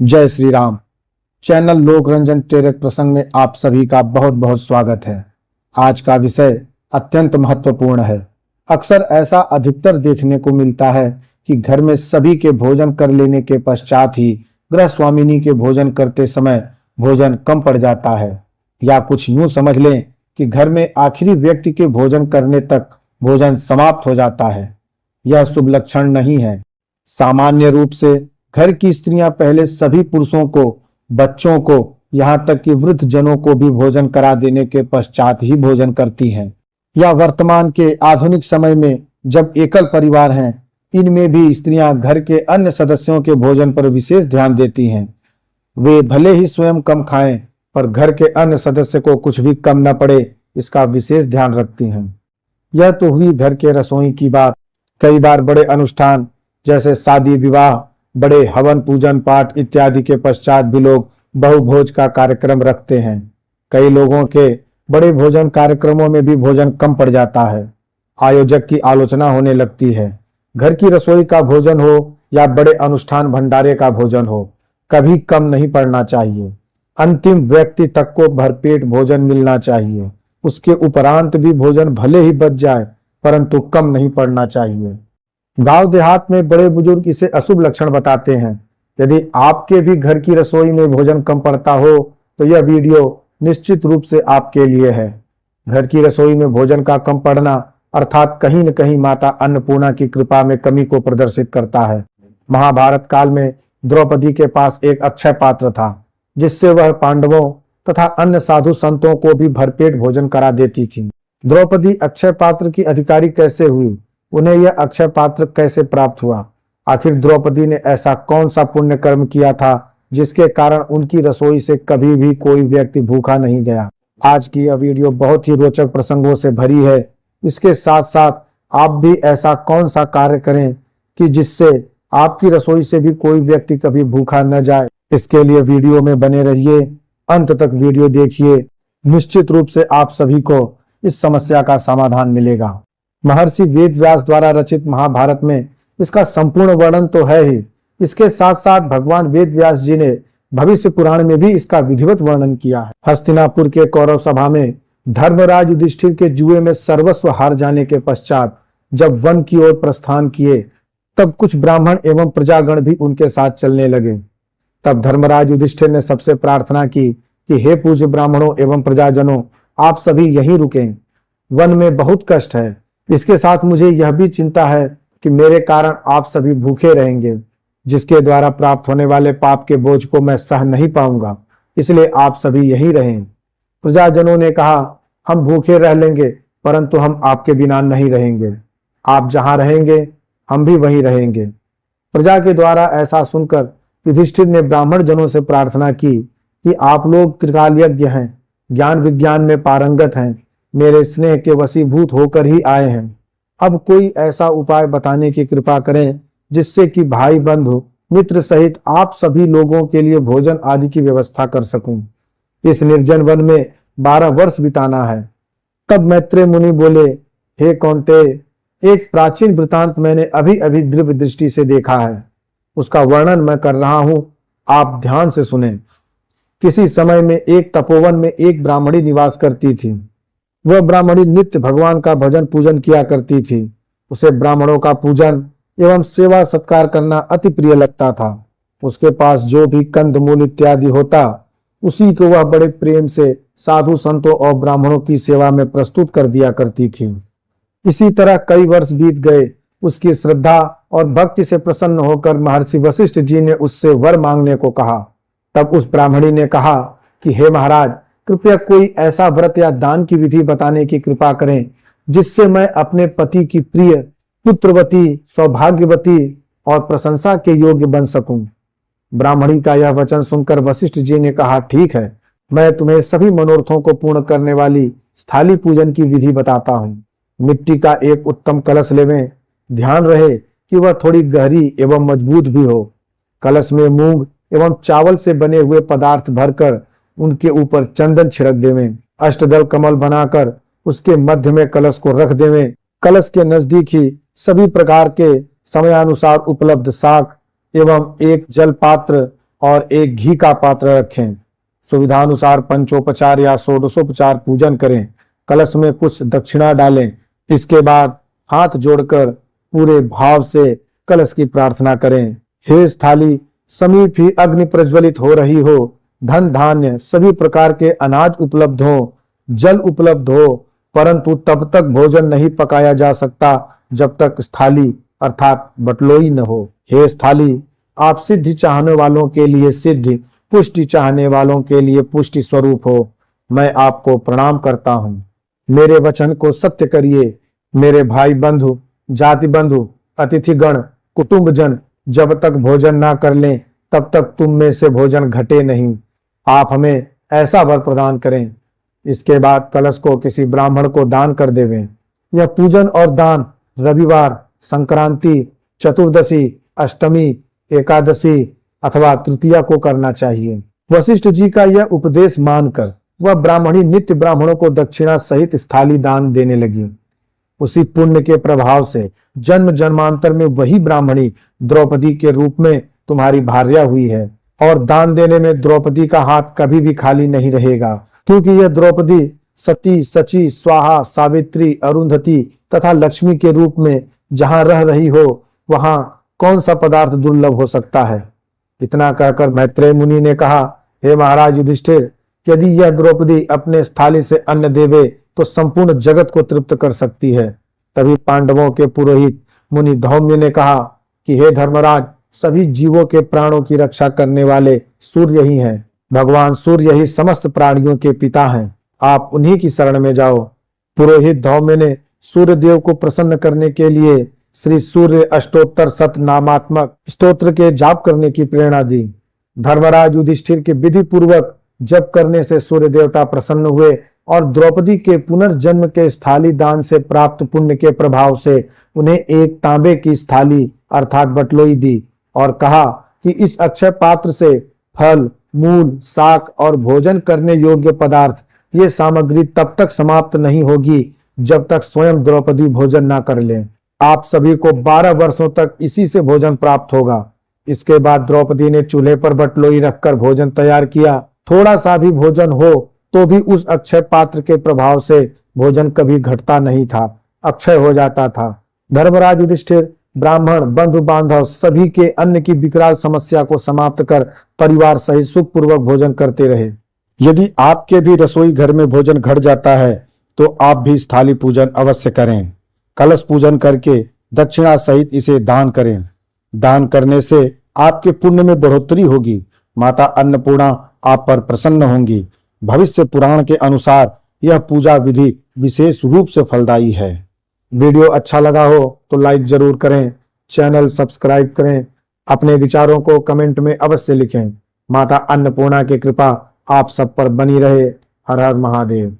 जय श्री राम। चैनल लोक रंजन प्रेरक प्रसंग में आप सभी का बहुत बहुत स्वागत है। आज का विषय अत्यंत महत्वपूर्ण है। अक्सर ऐसा अधिकतर देखने को मिलता है कि घर में सभी के भोजन कर लेने के पश्चात ही गृह स्वामिनी के भोजन करते समय भोजन कम पड़ जाता है, या कुछ यूं समझ लें कि घर में आखिरी व्यक्ति के भोजन करने तक भोजन समाप्त हो जाता है। यह शुभ लक्षण नहीं है। सामान्य रूप से घर की स्त्रियां पहले सभी पुरुषों को, बच्चों को, यहाँ तक कि वृद्ध जनों को भी भोजन करा देने के पश्चात ही भोजन करती हैं। या वर्तमान के आधुनिक समय में जब एकल परिवार हैं, इनमें भी स्त्रियां घर के अन्य सदस्यों के भोजन पर विशेष ध्यान देती हैं। वे भले ही स्वयं कम खाएं, पर घर के अन्य सदस्य को कुछ भी कम न पड़े, इसका विशेष ध्यान रखती हैं। यह तो हुई घर के रसोई की बात। कई बार बड़े अनुष्ठान जैसे शादी विवाह, बड़े हवन पूजन पाठ इत्यादि के पश्चात भी लोग बहुभोज का कार्यक्रम रखते हैं। कई लोगों के बड़े भोजन कार्यक्रमों में भी भोजन कम पड़ जाता है। आयोजक की आलोचना होने लगती है। घर की रसोई का भोजन हो या बड़े अनुष्ठान भंडारे का भोजन हो, कभी कम नहीं पड़ना चाहिए। अंतिम व्यक्ति तक को भरपेट भोजन मिलना चाहिए। उसके उपरांत भी भोजन भले ही बच जाए, परंतु कम नहीं पड़ना चाहिए। गांव देहात में बड़े बुजुर्ग इसे अशुभ लक्षण बताते हैं। यदि आपके भी घर की रसोई में भोजन कम पड़ता हो तो यह वीडियो निश्चित रूप से आपके लिए है। घर की रसोई में भोजन का कम पड़ना अर्थात कहीं न कहीं माता अन्नपूर्णा की कृपा में कमी को प्रदर्शित करता है। महाभारत काल में द्रौपदी के पास एक अक्षय पात्र था, जिससे वह पांडवों तथा अन्य साधु संतों को भी भरपेट भोजन करा देती थी। द्रौपदी अक्षय पात्र की अधिकारी कैसे हुई? उन्हें यह अक्षय पात्र कैसे प्राप्त हुआ? आखिर द्रौपदी ने ऐसा कौन सा पुण्य कर्म किया था जिसके कारण उनकी रसोई से कभी भी कोई व्यक्ति भूखा नहीं गया? आज की यह वीडियो बहुत ही रोचक प्रसंगों से भरी है। इसके साथ साथ आप भी ऐसा कौन सा कार्य करें कि जिससे आपकी रसोई से भी कोई व्यक्ति कभी भूखा न जाए। इसके लिए वीडियो में बने रहिए, अंत तक वीडियो देखिए। निश्चित रूप से आप सभी को इस समस्या का समाधान मिलेगा। महर्षि वेद व्यास द्वारा रचित महाभारत में इसका संपूर्ण वर्णन तो है ही, इसके साथ साथ भगवान वेद व्यास जी ने भविष्य पुराण में भी इसका विधिवत वर्णन किया है। हस्तिनापुर के कौरव सभा में धर्मराज युधिष्ठिर के जुए में सर्वस्व हार जाने के पश्चात जब वन की ओर प्रस्थान किए, तब कुछ ब्राह्मण एवं प्रजागण भी उनके साथ चलने लगे। तब धर्मराज युधिष्ठिर ने सबसे प्रार्थना की कि हे पूज्य ब्राह्मणों एवं प्रजाजनों, आप सभी यहीं रुकें। वन में बहुत कष्ट है। इसके साथ मुझे यह भी चिंता है कि मेरे कारण आप सभी भूखे रहेंगे, जिसके द्वारा प्राप्त होने वाले पाप के बोझ को मैं सह नहीं पाऊंगा। इसलिए आप सभी यहीं रहें। प्रजाजनों ने कहा, हम भूखे रह लेंगे, परंतु हम आपके बिना नहीं रहेंगे। आप जहां रहेंगे हम भी वहीं रहेंगे। प्रजा के द्वारा ऐसा सुनकर युधिष्ठिर ने ब्राह्मण जनों से प्रार्थना की कि आप लोग त्रिकालज्ञ हैं, ज्ञान विज्ञान में पारंगत हैं, मेरे स्नेह के वशीभूत होकर ही आए हैं। अब कोई ऐसा उपाय बताने की कृपा करें जिससे कि भाई बंधु मित्र सहित आप सभी लोगों के लिए भोजन आदि की व्यवस्था कर सकूं। इस निर्जन वन में 12 वर्ष बिताना है। तब मैत्रेय मुनि बोले, हे कौन्तेय, एक प्राचीन वृतांत मैंने अभी अभी दिव्य दृष्टि से देखा है। उसका वर्णन मैं कर रहा हूं, आप ध्यान से सुने। किसी समय में एक तपोवन में एक ब्राह्मणी निवास करती थी। वह ब्राह्मणी नित्य भगवान का भजन पूजन किया करती थी। उसे ब्राह्मणों का पूजन एवं सेवा सत्कार करना अति प्रिय लगता था। उसके पास जो भी कंदमूल इत्यादि होता, उसी को वह बड़े प्रेम से साधु संतों और ब्राह्मणों की सेवा में प्रस्तुत कर दिया करती थी। इसी तरह कई वर्ष बीत गए। उसकी श्रद्धा और भक्ति से प्रसन्न होकर महर्षि वशिष्ठ जी ने उससे वर मांगने को कहा। तब उस ब्राह्मणी ने कहा कि हे महाराज, कृपया कोई ऐसा व्रत या दान की विधि बताने की कृपा करें जिससे मैं अपने पति की प्रिय, पुत्रवती, सौभाग्यवती और प्रशंसा के योग्य बन सकूं। ब्राह्मणी का यह वचन सुनकर वशिष्ठ जी ने कहा, ठीक है, मैं तुम्हें सभी मनोरथों को पूर्ण करने वाली स्थाली पूजन की विधि बताता हूं। मिट्टी का एक उत्तम कलश लेवें। ध्यान रहे कि वह थोड़ी गहरी एवं मजबूत भी हो। कलश में मूंग एवं चावल से बने हुए पदार्थ भरकर उनके ऊपर चंदन छिड़क देवें। अष्टदल कमल बनाकर उसके मध्य में कलश को रख देवें। कलश के नजदीक ही सभी प्रकार के समयानुसार उपलब्ध शाक एवं एक जल पात्र और एक घी का पात्र रखें। सुविधानुसार पंचोपचार या षोडशोपचार पूजन करें। कलश में कुछ दक्षिणा डालें। इसके बाद हाथ जोड़कर पूरे भाव से कलश की प्रार्थना करें। हे स्थाली, समीप ही अग्नि प्रज्वलित हो रही हो, धन धान्य सभी प्रकार के अनाज उपलब्ध हो, जल उपलब्ध हो, परंतु तब तक भोजन नहीं पकाया जा सकता जब तक स्थाली अर्थात बटलोई न हो। हे स्थाली, आप सिद्धि चाहने वालों के लिए सिद्धि, पुष्टि चाहने वालों के लिए पुष्टि स्वरूप हो। मैं आपको प्रणाम करता हूँ। मेरे वचन को सत्य करिए। मेरे भाई बंधु, जाति बंधु, अतिथिगण, कुटुंबजन जब तक भोजन ना कर लें तब तक तुम में से भोजन घटे नहीं। आप हमें ऐसा वर प्रदान करें। इसके बाद कलश को किसी ब्राह्मण को दान कर देवें। यह पूजन और दान रविवार, संक्रांति, चतुर्दशी, अष्टमी, एकादशी अथवा तृतीया को करना चाहिए। वशिष्ठ जी का यह उपदेश मानकर वह ब्राह्मणी नित्य ब्राह्मणों को दक्षिणा सहित स्थाली दान देने लगी। उसी पुण्य के प्रभाव से जन्म जन्मांतर में वही ब्राह्मणी द्रौपदी के रूप में तुम्हारी भार्या हुई है और दान देने में द्रौपदी का हाथ कभी भी खाली नहीं रहेगा, क्योंकि यह द्रौपदी सती, सची, स्वाहा, सावित्री, अरुंधति तथा लक्ष्मी के रूप में जहां रह रही हो वहां कौन सा पदार्थ दुर्लभ हो सकता है। इतना कहकर मैत्रेय मुनि ने कहा, हे महाराज युधिष्ठिर, यदि यह द्रौपदी अपने स्थाली से अन्न देवे तो संपूर्ण जगत को तृप्त कर सकती है। तभी पांडवों के पुरोहित मुनि धौम्य ने कहा कि हे धर्मराज, सभी जीवों के प्राणों की रक्षा करने वाले सूर्य ही हैं। भगवान सूर्य ही समस्त प्राणियों के पिता हैं। आप उन्हीं की शरण में जाओ। पुरोहित धौम्य ने सूर्य देव को प्रसन्न करने के लिए श्री सूर्य अष्टोत्तर शत नामात्मक स्तोत्र के जाप करने की प्रेरणा दी। धर्मराज युधिष्ठिर के विधि पूर्वक जप करने से सूर्य देवता प्रसन्न हुए और द्रौपदी के पुनर्जन्म के स्थाली दान से प्राप्त पुण्य के प्रभाव से उन्हें एक तांबे की स्थाली अर्थात बटलोई दी और कहा कि इस अक्षय पात्र से फल, मूल, शाक और भोजन करने योग्य पदार्थ ये सामग्री तब तक समाप्त नहीं होगी जब तक स्वयं द्रौपदी भोजन ना कर ले। आप सभी को 12 वर्षों तक इसी से भोजन प्राप्त होगा। इसके बाद द्रौपदी ने चूल्हे पर बटलोई रखकर भोजन तैयार किया। थोड़ा सा भी भोजन हो तो भी उस अक्षय पात्र के प्रभाव से भोजन कभी घटता नहीं था, अक्षय हो जाता था। धर्मराज युधिष्ठिर ब्राह्मण, बंधु बांधव सभी के अन्न की विकराल समस्या को समाप्त कर परिवार सहित सुखपूर्वक भोजन करते रहे। यदि आपके भी रसोई घर में भोजन घट जाता है तो आप भी स्थाली पूजन अवश्य करें। कलश पूजन करके दक्षिणा सहित इसे दान करें। दान करने से आपके पुण्य में बढ़ोतरी होगी। माता अन्नपूर्णा आप पर प्रसन्न होंगी। भविष्य पुराण के अनुसार यह पूजा विधि विशेष रूप से फलदायी है। वीडियो अच्छा लगा हो तो लाइक जरूर करें, चैनल सब्सक्राइब करें, अपने विचारों को कमेंट में अवश्य लिखें। माता अन्नपूर्णा की कृपा आप सब पर बनी रहे। हर हर महादेव।